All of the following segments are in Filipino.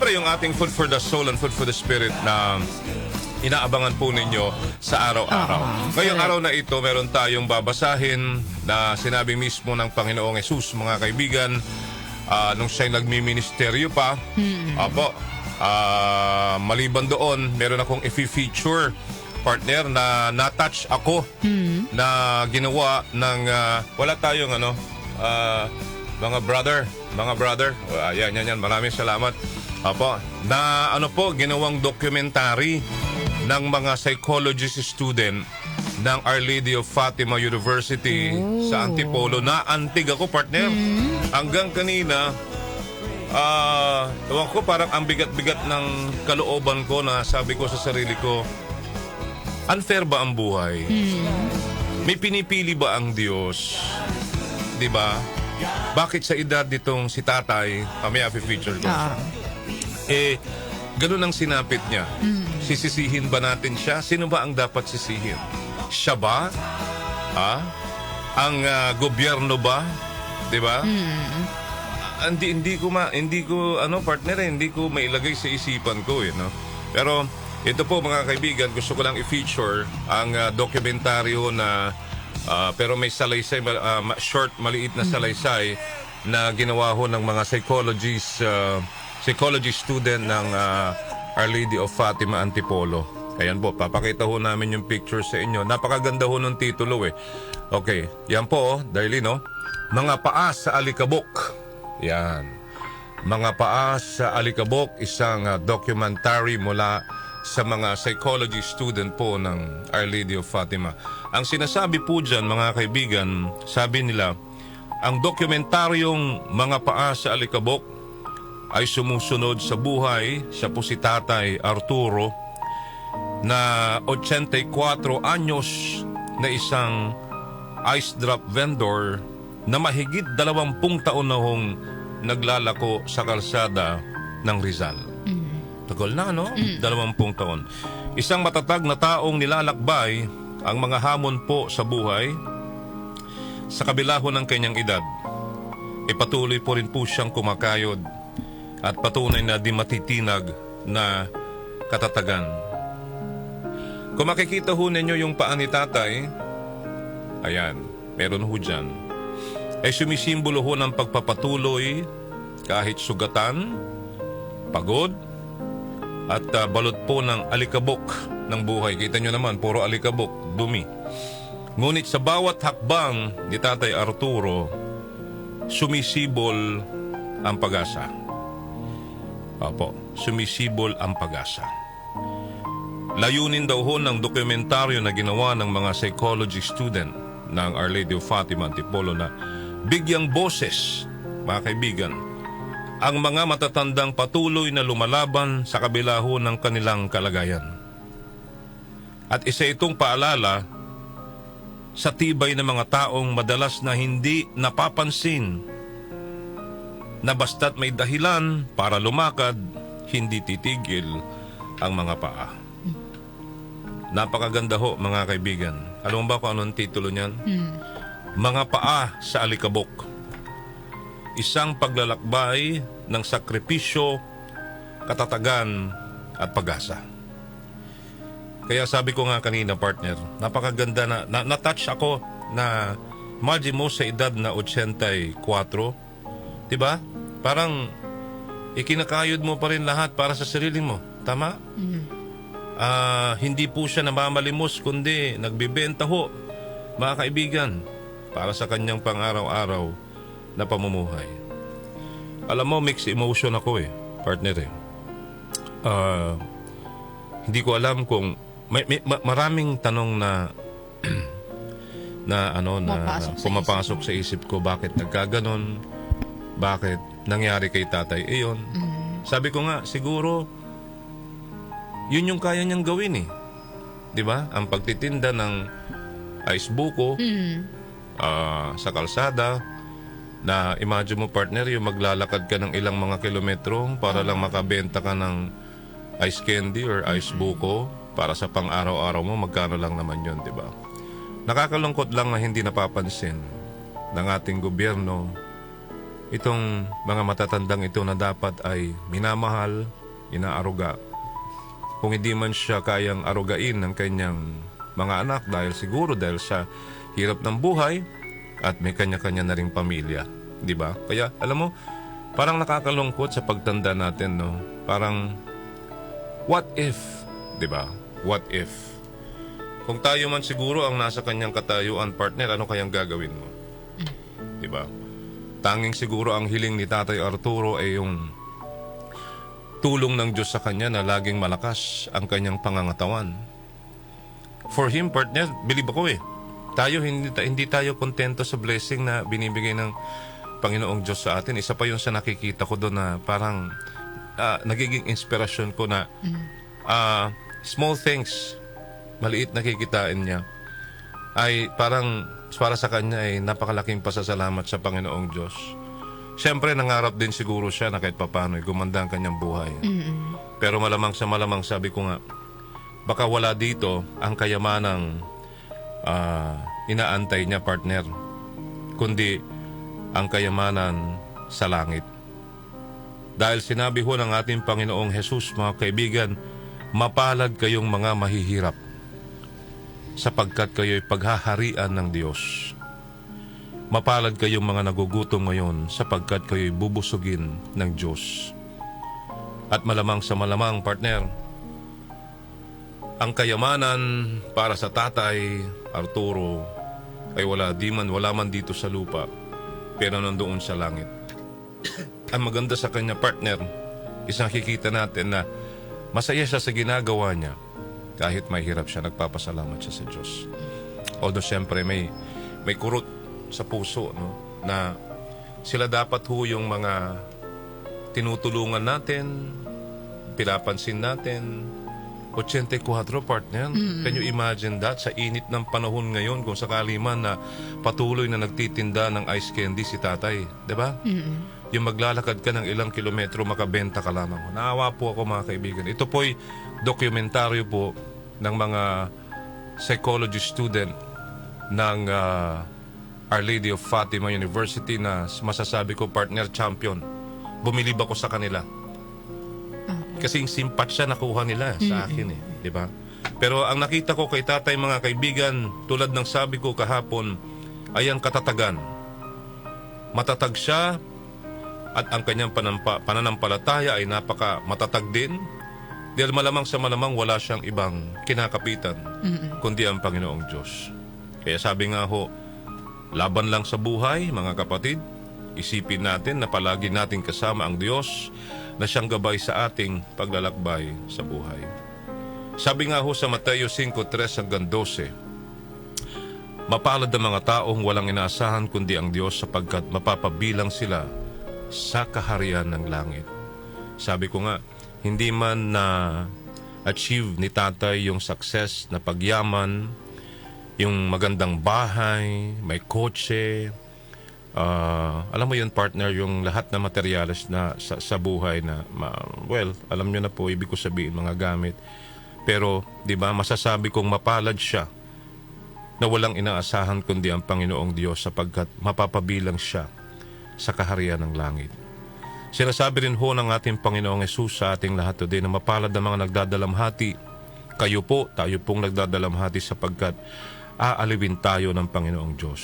Siyempre, yung ating food for the soul and food for the spirit na inaabangan po ninyo sa araw-araw. Ngayong araw na ito, meron tayong babasahin na sinabi mismo ng Panginoong Hesus, mga kaibigan, nung siya'y nagmi-ministeryo pa. Apo, maliban doon, meron akong i-feature partner na na-touch ako na ginawa ng wala tayong mga brother. Yan. Maraming salamat. Apo, na ginawang documentary ng mga psychologist student ng Our Lady of Fatima University sa Antipolo. Na antig ako, partner. Hanggang kanina, ewan ko, parang ang bigat-bigat ng kalooban ko na sabi ko sa sarili ko, unfair ba ang buhay? May pinipili ba ang Diyos? Diba? Bakit sa edad nitong si tatay, may feature ko. Ganun ang sinapit niya. Sisisihin ba natin siya? Sino ba ang dapat sisihin? Siya ba? Ang gobyerno ba? Diba? Hindi ko mailagay sa isipan ko no? Pero ito po mga kaibigan, gusto ko lang i-feature ang dokumentaryo na pero may salaysay, short, maliit na salaysay na ginawa ho ng mga psychology student ng Our Lady of Fatima Antipolo. Ayan po, papakita ho namin yung picture sa inyo. Napakaganda ho ng titulo Okay, yan po, Darlene, Mga Paa sa Alikabok. Yan. Mga Paa sa Alikabok, isang documentary mula sa mga psychology student po ng Our Lady of Fatima. Ang sinasabi po dyan, mga kaibigan, sabi nila, ang dokumentaryong Mga Paa sa Alikabok ay sumusunod sa buhay. Siya po si Tatay Arturo na 84 anyos na isang ice drop vendor na mahigit 20 taon na hong naglalako sa kalsada ng Rizal. Tagal na, 20 taon. Isang matatag na taong nilalakbay ang mga hamon po sa buhay. Sa kabila ho ng kanyang edad, patuloy po rin po siyang kumakayod at patunay na di matitinag na katatagan. Kung makikita ho ninyo yung paa ni tatay, ayan, meron ho dyan, ay sumisimbolo ho ng pagpapatuloy kahit sugatan, pagod, at balot po ng alikabok ng buhay. Kita nyo naman, puro alikabok, dumi. Ngunit sa bawat hakbang ni Tatay Arturo, sumisibol ang pag-asa. Opo, sumisibol ang pag-asa. Layunin daw ho ng dokumentaryo na ginawa ng mga psychology student ng Our Lady of Fatima Antipolo na bigyang boses, mga kaibigan, ang mga matatandang patuloy na lumalaban sa kabila ho ng kanilang kalagayan. At isa itong paalala sa tibay ng mga taong madalas na hindi napapansin na basta't may dahilan para lumakad, hindi titigil ang mga paa. Napakaganda ho, mga kaibigan. Alam mo ba kung anong titulo niyan? Mga Paa sa Alikabok. Isang paglalakbay ng sakripisyo, katatagan at pag-asa. Kaya sabi ko nga kanina, partner, napakaganda na na-touch ako na imagine mo sa edad na 84, diba? Parang ikinakayod mo pa rin lahat para sa sarili mo. Tama? Hindi po siya namamalimos kundi nagbibenta ho, mga kaibigan, para sa kanyang pang-araw-araw na pamumuhay. Alam mo, mixed emotion ako partner hindi ko alam kung maraming tanong na pumapasok sa isip ko, bakit nagkaganon, bakit nangyari kay tatay iyon. Sabi ko nga, siguro yun yung kaya niyang gawin di ba? Ang pagtitinda ng ice buko sa kalsada, na imagine mo, partner, yung maglalakad ka ng ilang mga kilometro para lang makabenta ka ng ice candy or ice buko para sa pang-araw-araw mo, magkano lang naman yun, di ba? Nakakalungkot lang na hindi napapansin ng ating gobyerno itong mga matatandang ito na dapat ay minamahal, inaaruga. Kung hindi man siya kayang arugain ng kanyang mga anak dahil sa hirap ng buhay at may kanya-kanya na ring pamilya. Di ba? Kaya, alam mo, parang nakakalungkot sa pagtanda natin, no? Parang, what if? Di ba? What if? Kung tayo man siguro ang nasa kanyang katayuan, partner, ano kayang gagawin mo? Di ba? Tanging siguro ang hiling ni Tatay Arturo ay yung tulong ng Diyos sa kanya na laging malakas ang kanyang pangangatawan. For him, partner, believe ako tayo hindi tayo kontento sa blessing na binibigay ng Panginoong Diyos sa atin. Isa pa yun sa nakikita ko doon na parang nagiging inspirasyon ko na small things, maliit na kikitain niya, ay parang para sa kanya ay napakalaking pasasalamat sa Panginoong Diyos. Siyempre, nangarap din siguro siya na kahit papano gumanda ang kanyang buhay. Pero malamang sa malamang, sabi ko nga, baka wala dito ang kayamanang inaantay niya, partner, kundi ang kayamanan sa langit. Dahil sinabi ho ng ating Panginoong Jesus, mga kaibigan, mapalad kayong mga mahihirap sapagkat kayo'y paghaharian ng Diyos. Mapalad kayong mga nagugutom ngayon sapagkat kayo'y bubusugin ng Diyos. At malamang sa malamang, partner, ang kayamanan para sa Tatay Arturo ay wala man dito sa lupa, pero nandoon sa langit. Ang maganda sa kanya, partner, isang nakikita natin na masaya siya sa ginagawa niya. Kahit may hirap siya, nagpapasalamat siya sa Diyos. Although siyempre may kurot sa puso, no, na sila dapat ho yung mga tinutulungan natin, pinapansin natin. 84, partner. Can you imagine that? Sa init ng panahon ngayon, kung sakali man na patuloy na nagtitinda ng ice candy si tatay. Diba? Yung maglalakad ka ng ilang kilometro, makabenta ka lamang. Naawa po ako, mga kaibigan. Ito po'y dokumentaryo po ng mga psychology student ng Our Lady of Fatima University na masasabi ko, partner, champion. Bumilib ako sa kanila. Kasi yung simpatsya nakuha nila sa akin di ba? Pero ang nakita ko kay tatay, mga kaibigan, tulad ng sabi ko kahapon, ay ang katatagan. Matatag siya at ang kanyang pananampalataya ay napaka matatag din. Dahil malamang sa malamang wala siyang ibang kinakapitan kundi ang Panginoong Diyos. Kaya sabi nga ho, laban lang sa buhay, mga kapatid. Isipin natin na palagi nating kasama ang Diyos na siyang gabay sa ating paglalakbay sa buhay. Sabi nga ho sa Mateo 5:3-12, mapalad ang mga taong walang inaasahan kundi ang Diyos sapagkat mapapabilang sila sa kaharian ng langit. Sabi ko nga, hindi man na-achieve ni tatay yung success na pagyaman, yung magandang bahay, may kotse, alam mo yun, partner, yung lahat na materyales na sa buhay na, alam nyo na po, ibig ko sabihin, mga gamit. Pero, di ba, masasabi kong mapalad siya na walang inaasahan kundi ang Panginoong Diyos sapagkat mapapabilang siya sa kaharian ng langit. Sinasabi rin ho ng ating Panginoong Hesus sa ating lahat today na mapalad ang mga nagdadalamhati. Tayo pong nagdadalamhati sapagkat aalipin tayo ng Panginoong Diyos.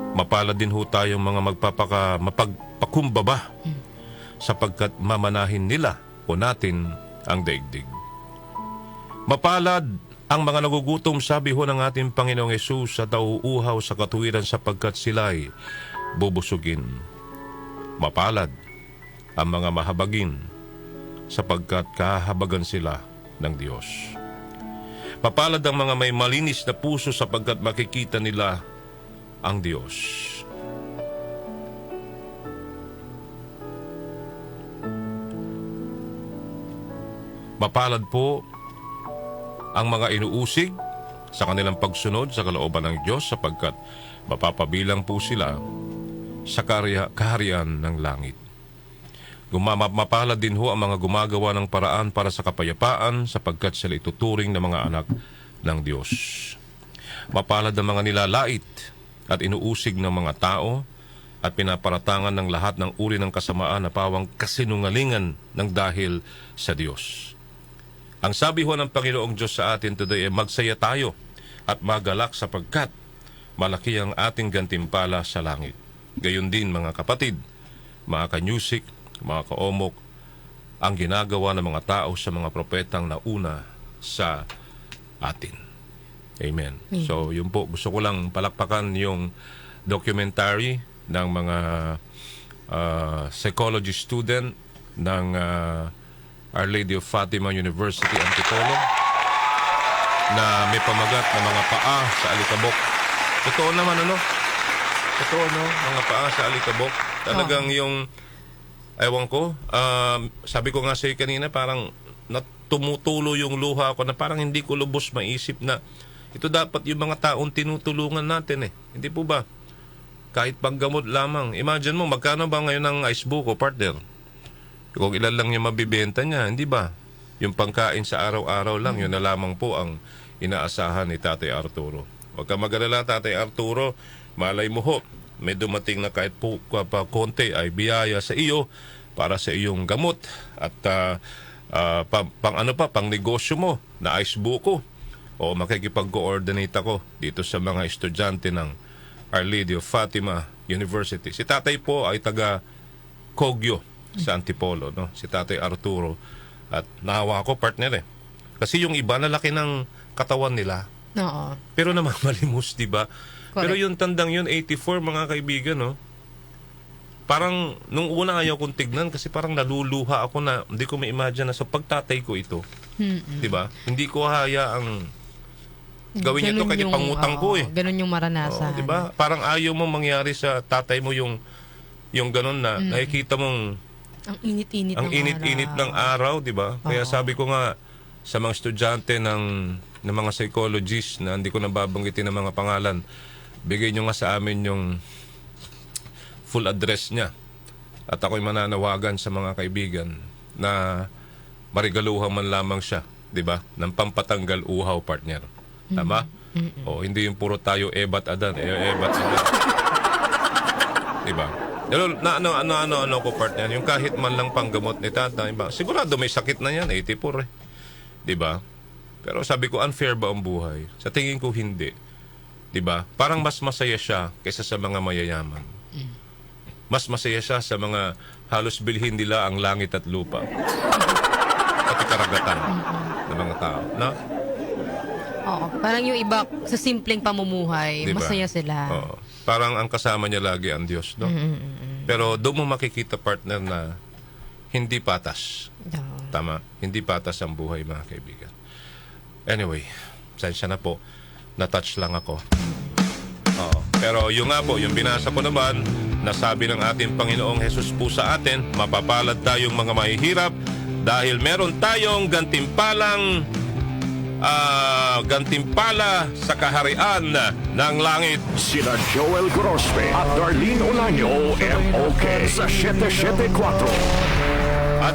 Mapalad din ho tayong mga mapagpakumbaba sapagkat mamanahin nila o natin ang daigdig. Mapalad ang mga nagugutom, sabi ho ng ating Panginoong Hesus, sa nauuhaw sa katuwiran sapagkat sila'y bubusugin. Mapalad ang mga mahabagin sapagkat kahabagan sila ng Diyos. Mapalad ang mga may malinis na puso sapagkat makikita nila ang Diyos. Mapalad po ang mga inuusig sa kanilang pagsunod sa kalooban ng Diyos sapagkat mapapabilang po sila sa kaharian ng langit. Mapalad din ho ang mga gumagawa ng paraan para sa kapayapaan sapagkat sila ituturing na mga anak ng Diyos. Mapalad ang mga nilalait at inuusig ng mga tao at pinaparatangan ng lahat ng uri ng kasamaan na pawang kasinungalingan ng dahil sa Diyos. Ang sabi ho ng Panginoong Diyos sa atin today ay magsaya tayo at magalak sapagkat malaki ang ating gantimpala sa langit. Gayon din mga kapatid, mga kanyusik, mga kaomok, ang ginagawa ng mga tao sa mga propetang nauna sa atin. Amen. So yun po, gusto ko lang palakpakan yung documentary ng mga psychology student ng Our Lady of Fatima University, Antipolo, na may pamagat na mga paa sa alikabok. Totoo naman, ano? Totoo, no? Mga paa sa alikabok. Talagang yung, ewan ko, sabi ko nga sa'yo kanina, parang tumutulo yung luha ko na parang hindi ko lubos maisip na ito dapat yung mga taong tinutulungan natin eh. Hindi po ba? Kahit paggamot lamang. Imagine mo, magkano ba ngayon ang ice buko, partner? Kung ilan lang yung mabibenta niya, hindi ba? Yung pangkain sa araw-araw lang, yun na lamang po ang inaasahan ni Tatay Arturo. Huwag ka mag-alala, Tatay Arturo, malay mo ho, may dumating na kahit po pa konti ay biyaya sa iyo para sa iyong gamot at pang negosyo mo na ice buko o makikipag-coordinate ako dito sa mga estudyante ng Our Lady of Fatima University. Si Tatay po ay taga Kogyo sa Antipolo, no? Si Tatay Arturo. At nahawa ko, partner eh. Kasi yung iba nalaki ng katawan nila. Oo. Pero naman malimos, di ba? Correct. Pero yung tandang yun, 84 mga kaibigan, no? Parang nung una ayaw kong tignan kasi parang naluluha ako na hindi ko ma-imagine na sa pagtatay ko ito. Di ba? Hindi ko hayaang gawin niya to kasi pangutang ko eh. Ganun yung maranasan. Di ba? Parang ayaw mo mangyari sa tatay mo yung ganun na nakikita mong ang init-init ang ng init-init ng araw, di ba? Kaya sabi ko nga sa mga estudyante ng mga psychologists na hindi ko nababanggitin ng mga pangalan, bigay nyo nga sa amin yung full address niya. At ako'y mananawagan sa mga kaibigan na marigaluhan man lamang siya, di ba? Ng pampatanggal uhaw, partner. Tama? O hindi yung puro tayo ebat adan, ebat adan. Di ba? Ano ko, partner, yung kahit man lang panggamot ni tatay, ba? Sigurado may sakit na yan, 84 eh. Di ba? Pero sabi ko, unfair ba ang buhay? Sa tingin ko, hindi. Di ba? Parang mas masaya siya kaysa sa mga mayayaman. Mas masaya siya sa mga halos bilhin nila ang langit at lupa. Pati karagatan ng mga tao. No? Oo. Parang yung iba, sa simpleng pamumuhay, Diba? masaya sila. Oo. Parang ang kasama niya lagi ang Diyos, no? Pero doon mo makikita, partner, na hindi patas. Oo. Tama? Hindi patas ang buhay, mga kaibigan. Anyway, sensya na po. Na-touch lang ako. Oo. Pero yung nga po, yung binasa ko naman, nasabi ng ating Panginoong Jesus po sa atin, mapapalad tayong mga mahihirap dahil meron tayong gantimpala sa kaharian ng langit. Sina Joel Grospe at Darlene Olaño, MOK sa 774.